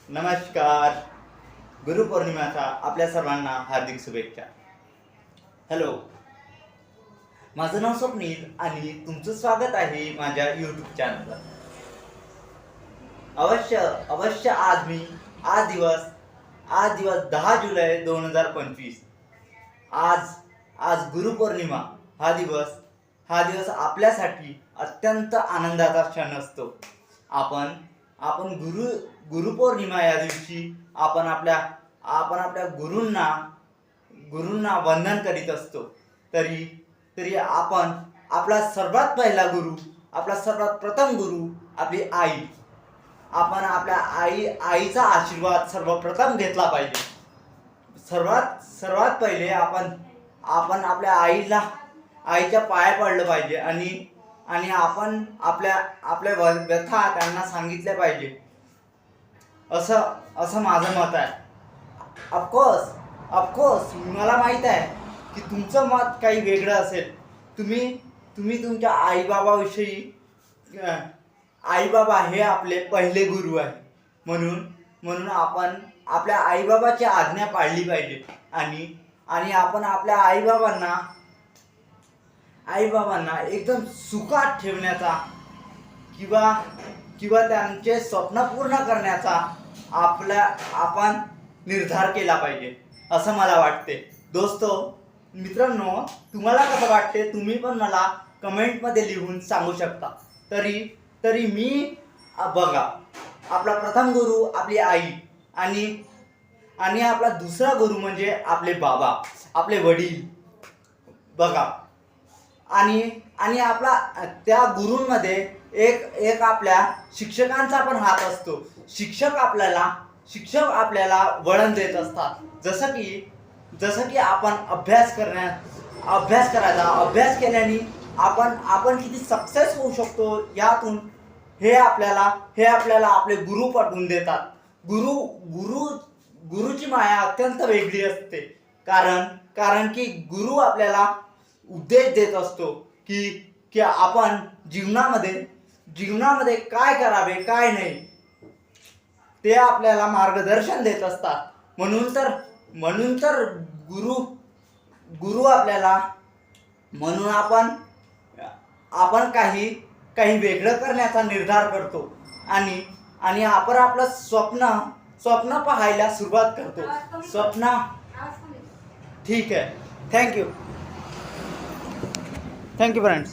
नमस्कार. गुरुपौर्णिमेच्या आपल्या सर्वांना हार्दिक शुभेच्छा. हॅलो, माझं नाव स्वप्नील आणि तुमचं स्वागत आहे माझ्या यूट्यूब चॅनलवर. अवश्य आज दिवस 10 जुलै 2025. आज गुरुपौर्णिमा हा दिवस आपल्यासाठी अत्यंत आनंदाचा क्षण असतो. आपण गुरुपौर्णिमा या दिवशी आपण आपल्या गुरूंना वंदन करीत असतो. तरी आपण आपला सर्वात पहिला गुरु, आपला सर्वात प्रथम गुरु आपली आई. आपण आपल्या आईचा आशीर्वाद सर्वप्रथम घेतला पाहिजे. सर्वात पहिले आपण आपल्या आईच्या पाया पडलं पाहिजे आणि आपण आपल्या व्यथा त्यांना सांगितल्या पाहिजे, असं माझं मत आहे. ऑफकोर्स मला माहीत आहे की तुमचं मत काही वेगळं असेल. तुम्ही तुमच्या आईबाबाविषयी, आईबाबा हे आपले पहिले गुरु आहे, म्हणून आपण आपल्या आईबाबाची आज्ञा पाळली पाहिजे आणि आपण आपल्या आईबाबांना एकदम सुखात ठेवण्याचा किंवा त्यांचे स्वप्न पूर्ण करण्याचा आपण निर्धार केला पाहिजे, असं मला वाटते. मित्रांनो, तुम्हाला कसं वाटते तुम्ही पण मला कमेंटमध्ये लिहून सांगू शकता. तरी मी बघा, आपला प्रथम गुरु आपली आई आणि आपला दुसरा गुरु म्हणजे आपले बाबा, आपले वडील बघा. आणि आपला त्या गुरूंमध्ये एक आपल्या शिक्षकांचा पण हात असतो. शिक्षक आपल्याला वळण देत असतात. जसं की आपण अभ्यास केल्याने आपण किती सक्सेस होऊ शकतो यातून हे आपल्याला आपले गुरु पटवून देतात. गुरुची माया अत्यंत वेगळी असते, कारण की गुरु आपल्याला उपदेश देत असतो की आपण जीवनामध्ये काय करावे काय नाही, ते आपल्याला मार्गदर्शन देत असतात. म्हणून तर गुरु आपल्याला, म्हणून आपण काही वेगळं करण्याचा निर्धार करतो आणि आपण आपलं स्वप्न पाहायला सुरुवात करतो. ठीक आहे. Thank you friends.